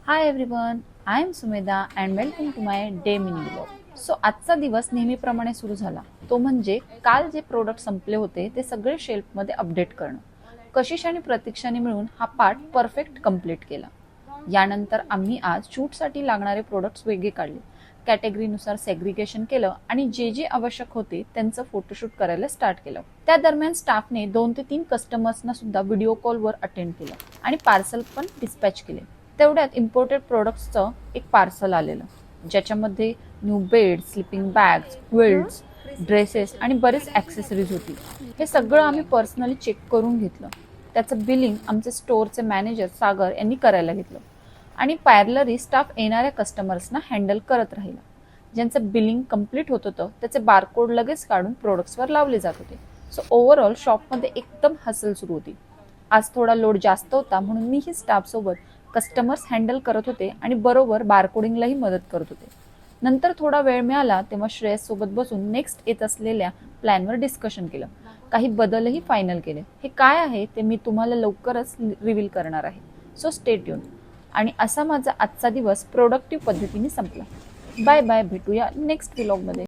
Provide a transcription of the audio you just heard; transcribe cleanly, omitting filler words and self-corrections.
High everyone, I am Sumedha and welcome to my day mini blog. So आजचा दिवस नेहमीप्रमाणे सुरू झाला. तो म्हणजे काल जे प्रोडक्ट संपले होते ते सगळे शेल्फमध्ये अपडेट करणं. कशिश आणि प्रतीक्षाने मिळून हा पार्ट परफेक्ट कंप्लीट केला. यानंतर आम्ही आज शूटसाठी लागणारे प्रोडक्ट्स वेगळे काढले, कॅटेगरीनुसार सेग्रिगेशन केलं आणि जे जे आवश्यक होते त्यांचं फोटोशूट करायला स्टार्ट केलं. त्या दरम्यान स्टाफने 2 ते 3 कस्टमर्सना सुद्धा व्हिडिओ कॉलवर अटेंड केलं आणि पार्सल पण डिस्पॅच केले. तेवढ्यात इम्पोर्टेड प्रोडक्ट्सचं एक पार्सल आलेलं, ज्याच्यामध्ये new bed, sleeping bags, quilts, dresses आणि बरेच ॲक्सेसरीज होती. हे सगळं आम्ही पर्सनली चेक करून घेतलं. त्याचं बिलिंग आमचे स्टोअरचे मॅनेजर सागर यांनी करायला घेतलं आणि पॅरलरी स्टाफ येणाऱ्या कस्टमर्सना हँडल करत राहिला. ज्यांचं बिलिंग कंप्लीट होत होतं त्याचे बारकोड लगेच काढून प्रोडक्ट्सवर लावले जात होते. सो ओव्हरऑल शॉपमध्ये एकदम हसल सुरू होती. आज थोडा लोड जास्त होता म्हणून मीही स्टाफसोबत कस्टमर्स हँडल करत होते आणि बरोबर बारकोडिंगलाही मदत करत होते. नंतर थोडा वेळ मिळाला तेव्हा श्रेयस सोबत बसून नेक्स्ट येत असलेल्या प्लॅनवर डिस्कशन केलं. काही बदलही फायनल केले. हे काय आहे ते मी तुम्हाला लवकरच रिव्हील करणार आहे. So stay tune. आणि असा माझा आजचा दिवस प्रोडक्टिव्ह पद्धतीने संपला. बाय बाय, भेटूया नेक्स्ट व्लॉगमध्ये.